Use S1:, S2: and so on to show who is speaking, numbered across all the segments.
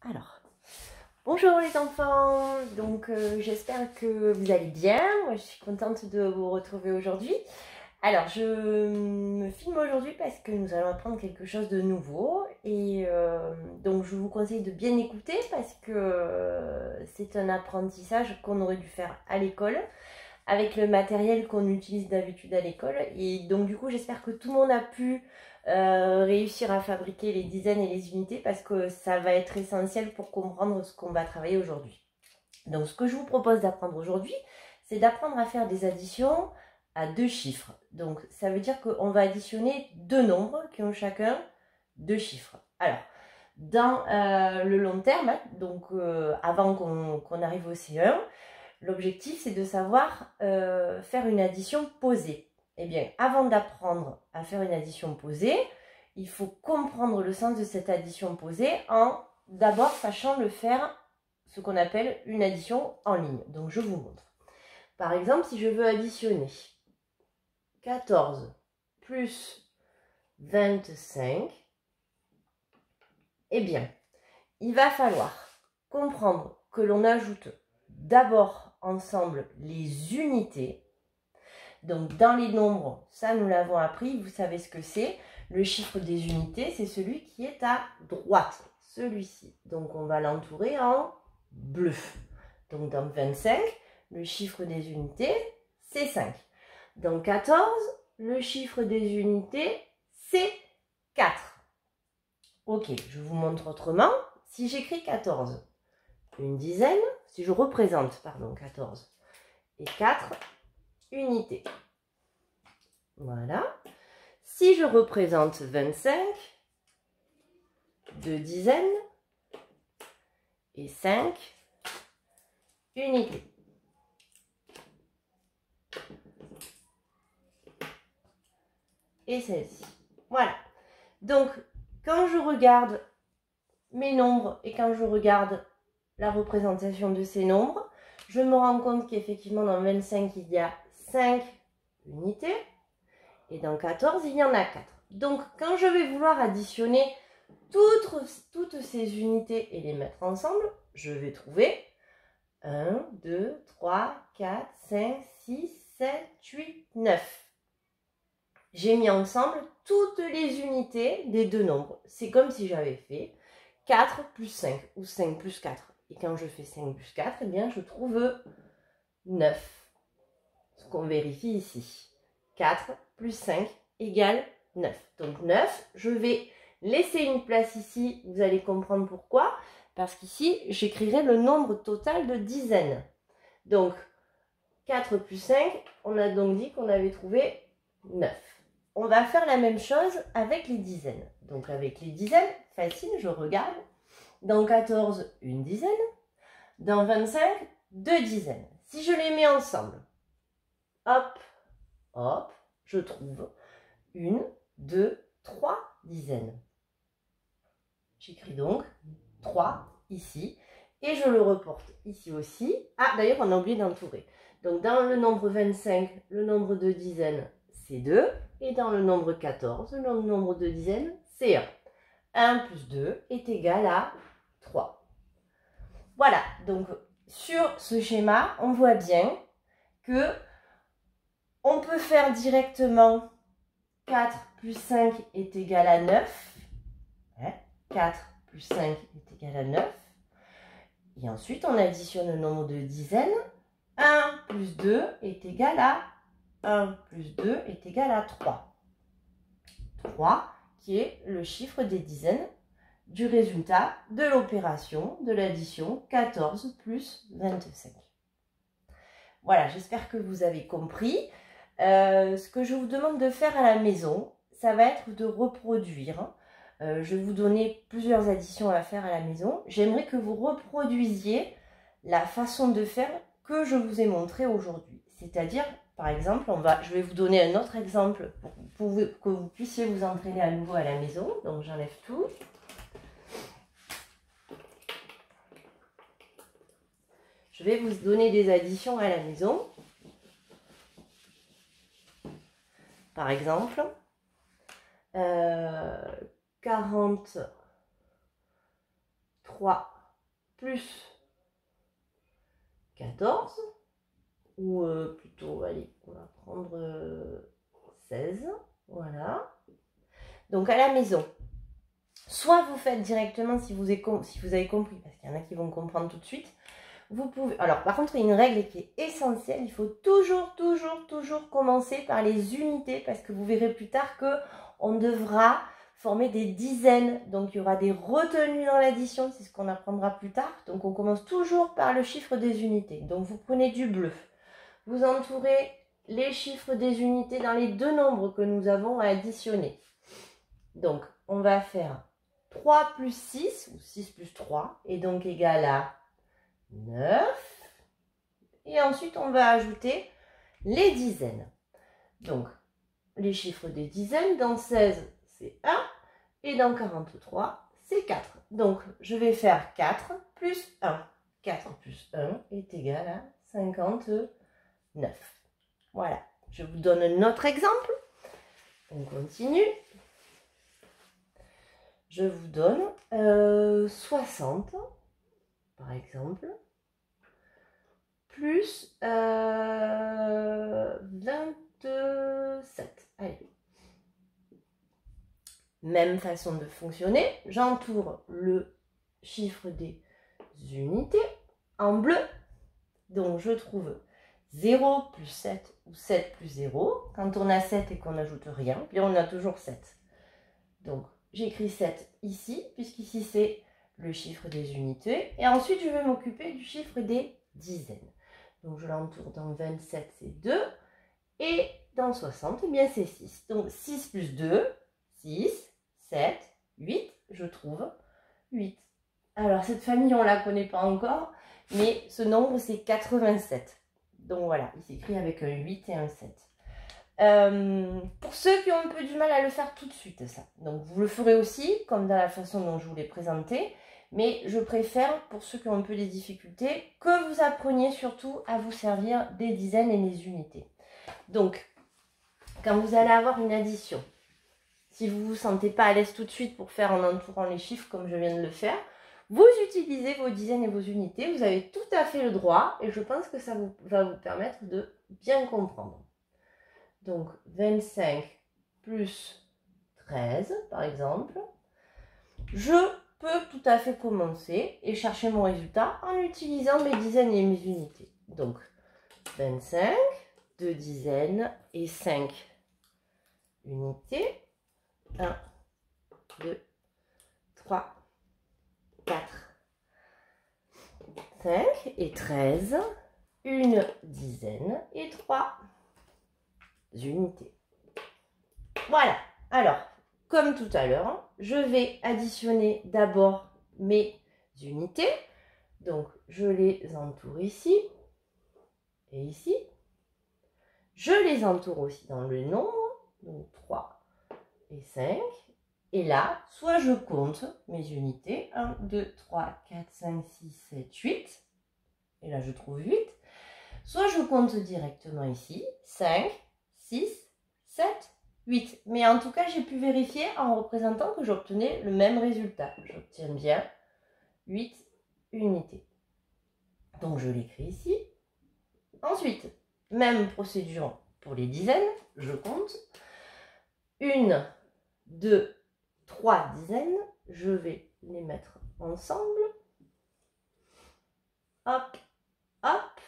S1: Alors, bonjour les enfants, donc j'espère que vous allez bien. Moi je suis contente de vous retrouver aujourd'hui. Alors je me filme aujourd'hui parce que nous allons apprendre quelque chose de nouveau et donc je vous conseille de bien écouter parce que c'est un apprentissage qu'on aurait dû faire à l'école avec le matériel qu'on utilise d'habitude à l'école. Et donc du coup j'espère que tout le monde a pu réussir à fabriquer les dizaines et les unités parce que ça va être essentiel pour comprendre ce qu'on va travailler aujourd'hui. Donc ce que je vous propose d'apprendre aujourd'hui, c'est d'apprendre à faire des additions à deux chiffres. Donc ça veut dire qu'on va additionner deux nombres qui ont chacun deux chiffres. Alors, dans le long terme, donc avant qu'on arrive au C1, l'objectif c'est de savoir faire une addition posée. Eh bien, avant d'apprendre à faire une addition posée, il faut comprendre le sens de cette addition posée en d'abord sachant le faire, ce qu'on appelle une addition en ligne. Donc, je vous montre. Par exemple, si je veux additionner 14 plus 25, eh bien, il va falloir comprendre que l'on ajoute d'abord ensemble les unités. Donc, dans les nombres, ça, nous l'avons appris. Vous savez ce que c'est. Le chiffre des unités, c'est celui qui est à droite. Celui-ci. Donc, on va l'entourer en bleu. Donc, dans 25, le chiffre des unités, c'est 5. Dans 14, le chiffre des unités, c'est 4. Ok, je vous montre autrement. Si j'écris 14, une dizaine, si je représente, pardon, 14 et 4 unités. Voilà. Si je représente 25, 2 dizaines et 5 unités. Et celle-ci. Voilà. Donc, quand je regarde mes nombres et quand je regarde la représentation de ces nombres, je me rends compte qu'effectivement, dans 25, il y a 5 unités. Et dans 14, il y en a 4. Donc, quand je vais vouloir additionner toutes ces unités et les mettre ensemble, je vais trouver 1, 2, 3, 4, 5, 6, 7, 8, 9. J'ai mis ensemble toutes les unités des deux nombres. C'est comme si j'avais fait 4 plus 5 ou 5 plus 4. Et quand je fais 5 plus 4, eh bien, je trouve 9. Ce qu'on vérifie ici. 4 plus 5 égale 9. Donc 9, je vais laisser une place ici. Vous allez comprendre pourquoi. Parce qu'ici, j'écrirai le nombre total de dizaines. Donc, 4 plus 5, on a donc dit qu'on avait trouvé 9. On va faire la même chose avec les dizaines. Donc avec les dizaines, facile, je regarde. Dans 14, une dizaine. Dans 25, deux dizaines. Si je les mets ensemble, hop, hop, je trouve 1, 2, 3 dizaines. J'écris donc 3 ici. Et je le reporte ici aussi. Ah, d'ailleurs, on a oublié d'entourer. Donc dans le nombre 25, le nombre de dizaines, c'est 2. Et dans le nombre 14, le nombre de dizaines, c'est 1. 1 plus 2 est égal à 3. Voilà, donc sur ce schéma, on voit bien que on peut faire directement 4 plus 5 est égal à 9. 4 plus 5 est égal à 9. Et ensuite, on additionne le nombre de dizaines. 1 plus 2 est égal à 1 plus 2 est égal à 3. 3 qui est le chiffre des dizaines du résultat de l'opération de l'addition 14 plus 25. Voilà, j'espère que vous avez compris. Ce que je vous demande de faire à la maison, ça va être de reproduire. Je vais vous donner plusieurs additions à faire à la maison. J'aimerais que vous reproduisiez la façon de faire que je vous ai montré aujourd'hui. C'est-à-dire, par exemple, je vais vous donner un autre exemple pour que vous puissiez vous entraîner à nouveau à la maison. Donc, j'enlève tout. Je vais vous donner des additions à la maison. Par exemple, 43 plus 14, ou plutôt, allez, on va prendre 16, voilà. Donc à la maison, soit vous faites directement si vous avez compris, parce qu'il y en a qui vont comprendre tout de suite. Vous pouvez. Alors par contre, il y a une règle qui est essentielle, il faut toujours commencer par les unités, parce que vous verrez plus tard que on devra former des dizaines. Donc il y aura des retenues dans l'addition, c'est ce qu'on apprendra plus tard. Donc on commence toujours par le chiffre des unités. Donc vous prenez du bleu, vous entourez les chiffres des unités dans les deux nombres que nous avons à additionner. Donc, on va faire 3 plus 6, ou 6 plus 3, est donc égal à 9. Et ensuite, on va ajouter les dizaines. Donc, les chiffres des dizaines, dans 16, c'est 1. Et dans 43, c'est 4. Donc, je vais faire 4 plus 1. 4 plus 1 est égal à 59. Voilà. Je vous donne un autre exemple. On continue. Je vous donne 60, par exemple, plus 27. Allez. Même façon de fonctionner. J'entoure le chiffre des unités en bleu. Donc, je trouve 0 plus 7 ou 7 plus 0. Quand on a 7 et qu'on n'ajoute rien, puis on a toujours 7. Donc, j'écris 7 ici, puisqu'ici c'est le chiffre des unités. Et ensuite, je vais m'occuper du chiffre des dizaines. Donc, je l'entoure dans 27, c'est 2. Et dans 60, eh bien, c'est 6. Donc, 6 plus 2, 6, 7, 8. Je trouve 8. Alors, cette famille, on ne la connaît pas encore, mais ce nombre, c'est 87. Donc, voilà, il s'écrit avec un 8 et un 7. Pour ceux qui ont un peu du mal à le faire tout de suite, ça. Donc, vous le ferez aussi, comme dans la façon dont je vous l'ai présenté. Mais je préfère, pour ceux qui ont un peu des difficultés, que vous appreniez surtout à vous servir des dizaines et des unités. Donc, quand vous allez avoir une addition, si vous ne vous sentez pas à l'aise tout de suite pour faire en entourant les chiffres comme je viens de le faire, vous utilisez vos dizaines et vos unités. Vous avez tout à fait le droit et je pense que ça va vous permettre de bien comprendre. Donc, 25 plus 13, par exemple. Je peux tout à fait commencer et chercher mon résultat en utilisant mes dizaines et mes unités. Donc, 25, 2 dizaines et 5 unités. 1, 2, 3, 4, 5 et 13. Une dizaine et 3 unités. Voilà. Alors, comme tout à l'heure, je vais additionner d'abord mes unités. Donc, je les entoure ici et ici. Je les entoure aussi dans le nombre. Donc, 3 et 5. Et là, soit je compte mes unités. 1, 2, 3, 4, 5, 6, 7, 8. Et là, je trouve 8. Soit je compte directement ici. 5, 6, 7, 8. Mais en tout cas, j'ai pu vérifier en représentant que j'obtenais le même résultat. J'obtiens bien 8 unités. Donc, je l'écris ici. Ensuite, même procédure pour les dizaines. Je compte. 1, 2, 3 dizaines. Je vais les mettre ensemble. Hop, hop.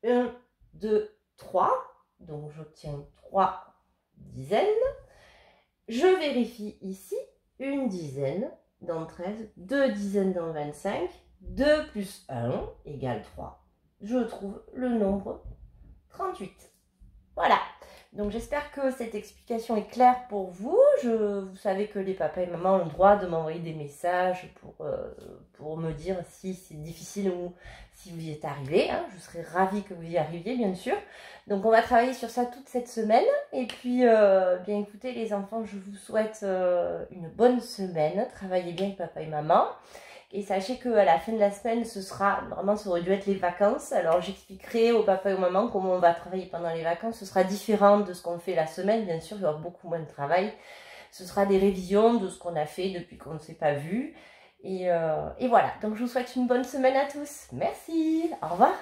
S1: 1, 2, 3. Donc, j'obtiens 3 dizaines. Je vérifie ici une dizaine dans 13, 2 dizaines dans 25, 2 plus 1 égale 3. Je trouve le nombre 38. Voilà. Donc j'espère que cette explication est claire pour vous. Vous savez que les papas et mamans ont le droit de m'envoyer des messages pour me dire si c'est difficile ou si vous y êtes arrivé. Hein. Je serais ravie que vous y arriviez, bien sûr. Donc on va travailler sur ça toute cette semaine. Et puis, bien écoutez les enfants, je vous souhaite une bonne semaine. Travaillez bien avec papa et maman. Et sachez qu'à la fin de la semaine, normalement ça aurait dû être les vacances. Alors j'expliquerai au papa et aux mamans comment on va travailler pendant les vacances. Ce sera différent de ce qu'on fait la semaine. Bien sûr, il y aura beaucoup moins de travail. Ce sera des révisions de ce qu'on a fait depuis qu'on ne s'est pas vu. Et voilà, donc je vous souhaite une bonne semaine à tous. Merci, au revoir.